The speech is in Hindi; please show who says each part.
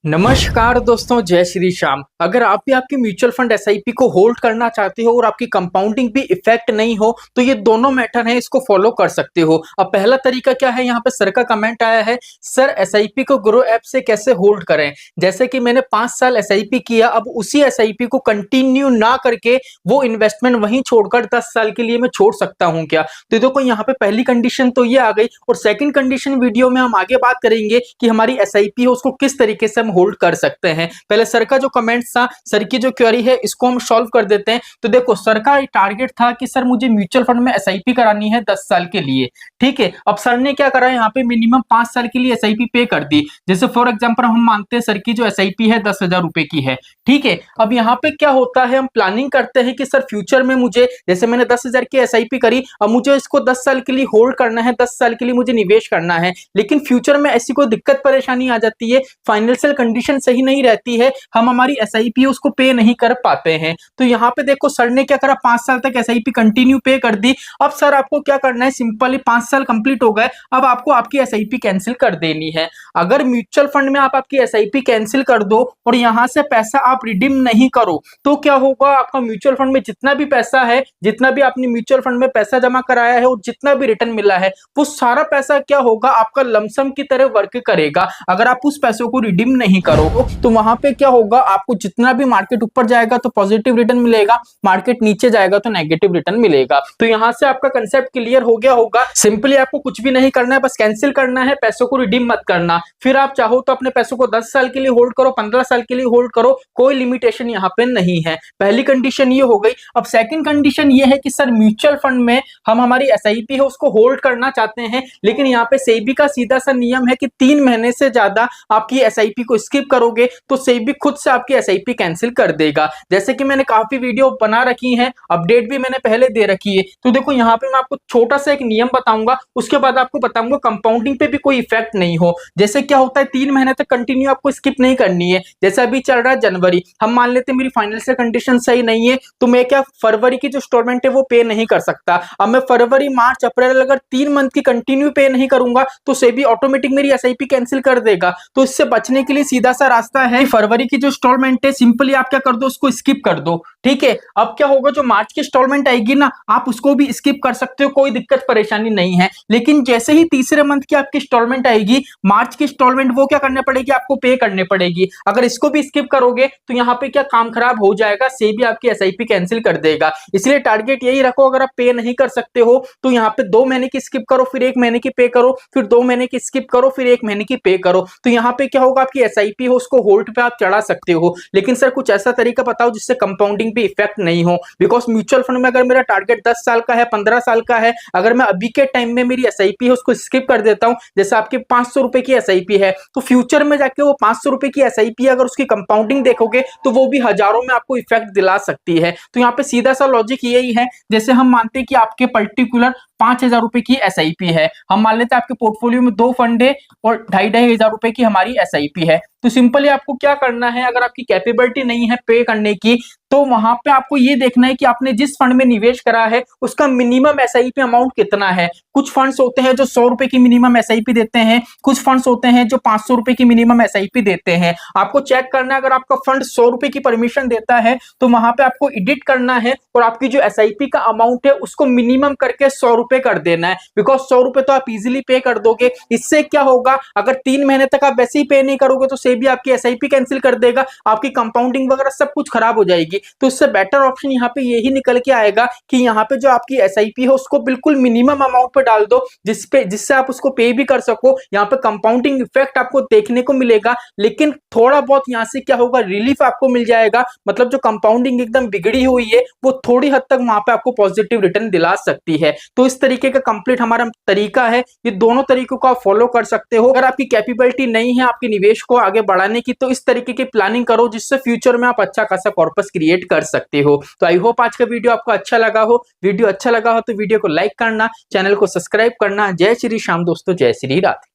Speaker 1: नमस्कार दोस्तों, जय श्री श्याम। अगर आप भी आपकी म्यूचुअल फंड एसआईपी को होल्ड करना चाहते हो और आपकी कंपाउंडिंग भी इफेक्ट नहीं हो तो ये दोनों मेथड है, इसको फॉलो कर सकते हो। अब पहला तरीका क्या है, यहाँ पे सर का कमेंट आया है, सर एसआईपी को ग्रो ऐप से कैसे होल्ड करें। जैसे कि मैंने 5 साल एसआईपी किया, अब उसी एसआईपी को कंटिन्यू ना करके वो इन्वेस्टमेंट वहीं छोड़कर 10 साल के लिए मैं छोड़ सकता हूँ क्या। तो देखो यहाँ पे पहली कंडीशन तो ये आ गई, और सेकंड कंडीशन वीडियो में हम आगे बात करेंगे कि हमारी एसआईपी है उसको किस तरीके से होल्ड कर सकते हैं। पहले सर का जो कमेंट था, सर की जो क्वेरी है, इसको हम सॉल्व कर देते हैं। तो देखो सर का टारगेट था कि सर मुझे म्यूचुअल फंड में एसआईपी करानी है 10 साल के लिए। ठीक है, अब सर ने क्या करा, यहाँ पे मिनिमम 5 साल के लिए एसआईपी पे कर दी। जैसे फॉर एग्जांपल हम मानते हैं सर की जो एसआईपी है 10,000 रुपए की है। ठीक है, अब यहाँ पे क्या होता है, हम प्लानिंग करते हैं कि सर फ्यूचर में मुझे, जैसे मैंने 10,000 की एसआईपी करी, अब मुझे इसको 10 साल के लिए होल्ड करना है, 10 साल के लिए मुझे निवेश करना है। लेकिन फ्यूचर में ऐसी कोई दिक्कत परेशानी आ जाती है, फाइनेंशियल कंडीशन सही नहीं रहती है, हम हमारी एसआईपी उसको पे नहीं कर पाते हैं। तो यहाँ पे देखो सर ने क्या करा, 5 साल तक एसआईपी कंटिन्यू पे कर दी। अब सर आपको क्या करना है, सिंपली 5 साल कंप्लीट हो गए, अब आपको आपकी एसआईपी कैंसिल कर देनी है। अगर म्यूचुअल फंड में आप आपकी एसआईपी कैंसिल कर दो और यहां से पैसा आप रिडीम नहीं करो, तो क्या होगा, आपका म्यूचुअल फंड में जितना भी पैसा है, जितना भी आपने म्यूचुअल फंड में पैसा जमा कराया है और जितना भी रिटर्न मिला है, वो सारा पैसा क्या होगा, आपका लमसम की तरह वर्क करेगा। अगर आप उस पैसों को रिडीम नहीं करो तो वहां पे क्या होगा, आपको जितना भी मार्केट ऊपर जाएगा तो पॉजिटिव रिटर्न मिलेगा, मार्केट नीचे जाएगा तो नेगेटिव रिटर्न मिलेगा। तो यहां से आपका कंसेप्ट क्लियर हो गया होगा। सिंपली आपको कुछ भी नहीं करना है, बस कैंसिल करना है, पैसों को रिडीम मत करना। फिर आप चाहो तो अपने पैसों को 10 साल के लिए होल्ड करो, 15 साल के लिए होल्ड करो, कोई लिमिटेशन यहाँ पे नहीं है। पहली कंडीशन ये हो गई। अब सेकंड कंडीशन ये है कि सर म्यूचुअल फंड में हम हमारी एसआईपी है उसको होल्ड करना चाहते हैं, लेकिन यहाँ पे सेबी का सीधा सा नियम है कि 3 महीने से ज्यादा आपकी एसआईपी को स्किप करोगे तो सेबी खुद से आपकी एसआईपी कैंसिल कर देगा। जैसे कि मैंने काफी वीडियो बना रखी है, अपडेट भी मैंने पहले दे रखी है। तो देखो यहाँ पे मैं आपको छोटा सा एक नियम बताऊंगा, उसके बाद आपको बताऊंगा कंपाउंडिंग पे भी कोई इफेक्ट नहीं हो। जैसे क्या होता है, 3 महीने तक कंटिन्यू आपको स्किप नहीं करनी है। जैसे अभी चल रहा है जनवरी, हम मान लेते हैं मेरी फाइनेंशियल कंडीशन सही नहीं है, तो मैं क्या फरवरी की जो इंस्टॉलमेंट है वो पे नहीं कर सकता। अब मैं फरवरी मार्च अप्रैल अगर 3 मंथ की कंटिन्यू पे नहीं करूंगा तो सेबी ऑटोमेटिक मेरी एसआईपी कैंसिल कर देगा। तो इससे बचने के लिए सीधा सा रास्ता है, फरवरी की जो इंस्टॉलमेंट है सिंपली आप क्या कर दो, उसको स्किप कर दो। ठीक है, अब क्या होगा, जो मार्च की इंस्टॉलमेंट आएगी ना, आप उसको भी स्किप कर सकते हो, कोई दिक्कत परेशानी नहीं है। लेकिन जैसे ही तीसरे मंथ की आपकी इंस्टॉलमेंट आएगी, मार्च की इंस्टॉलमेंट, वो क्या करने पड़ेगी, आपको पे करने पड़ेगी। अगर इसको भी स्किप करोगे तो यहाँ पे क्या काम खराब हो जाएगा, सेबी आपकी एसआईपी कैंसिल कर देगा। इसलिए टारगेट यही रखो, अगर आप पे नहीं कर सकते हो तो यहाँ पे 2 महीने की स्किप करो, फिर 1 महीने की पे करो, फिर 2 महीने की स्किप करो, फिर 1 महीने की पे करो। तो यहाँ पे क्या होगा, आपकी एसआईपी हो उसको होल्ड पे आप चढ़ा सकते हो। लेकिन सर कुछ ऐसा तरीका बताओ जिससे कंपाउंडिंग पे इफेक्ट नहीं हो, बिकॉज म्यूचुअल फंड में अगर मेरा टारगेट 10 साल का है, 15 साल का है, अगर मैं अभी के टाइम में मेरी एसआईपी है उसको स्किप कर देता हूं, जैसे आपकी 500 रुपए की एसआईपी है, तो फ्यूचर में जाके वो 500 रुपए की एसआईपी अगर उसकी कंपाउंडिंग देखोगे तो वो भी हजारों में आपको इफेक्ट दिला सकती है। तो यहाँ पे सीधा सा लॉजिक यही है, जैसे हम मानते हैं कि आपके पर्टिकुलर 5,000 रुपए की एसआईपी है, हम मान लेते हैं आपके पोर्टफोलियो में 2 फंड है और 2,500 रुपए की हमारी एसआईपी है। तो सिंपली आपको क्या करना है, अगर आपकी कैपेबिलिटी नहीं है पे करने की, तो वहां पे आपको ये देखना है कि आपने जिस फंड में निवेश करा है उसका मिनिमम एसआईपी अमाउंट कितना है। कुछ फंड्स होते हैं जो 100 रुपए की मिनिमम एसआईपी देते हैं, कुछ फंड्स होते हैं जो 500 रुपए की मिनिमम एसआईपी देते हैं। आपको चेक करना है, अगर आपका फंड 100 रुपए की परमिशन देता है तो वहां पे आपको एडिट करना है और आपकी जो एसआईपी का अमाउंट है उसको मिनिमम करके 100 रुपए कर देना है, बिकॉज 100 रुपए तो आप इजिली पे कर दोगे। इससे क्या होगा, अगर 3 महीने तक आप वैसे ही पे नहीं करोगे तो सेबी आपकी एसआईपी कैंसिल कर देगा, आपकी कंपाउंडिंग वगैरह सब कुछ खराब हो जाएगी। तो इससे बेटर ऑप्शन यहाँ पे यही निकल के आएगा कि यहाँ पे जो आपकी एसआईपी है उसको बिल्कुल मिनिमम अमाउंट पे डाल दो, जिससे आप उसको पे भी कर सको। यहाँ पे कंपाउंडिंग इफेक्ट आपको देखने को मिलेगा, लेकिन थोड़ा बहुत यहाँ से क्या होगा, रिलीफ आपको मिल जाएगा। मतलब जो कंपाउंडिंग एकदम बिगड़ी हुई है वो थोड़ी हद तक वहां पे आपको पॉजिटिव रिटर्न दिला सकती है। तो इस तरीके का कंप्लीट हमारा तरीका है, ये दोनों तरीकों को आप फॉलो कर सकते हो। अगर आपकी कैपेबिलिटी नहीं है आपके निवेश को आगे बढ़ाने की, तो इस तरीके की प्लानिंग करो जिससे फ्यूचर में आप अच्छा खासा कॉर्पस क्रिएट कर सकते हो। तो आई होप आज का वीडियो आपको अच्छा लगा हो। वीडियो अच्छा लगा हो तो वीडियो को लाइक करना, चैनल को सब्सक्राइब करना। जय श्री श्याम दोस्तों, जय श्री राधे।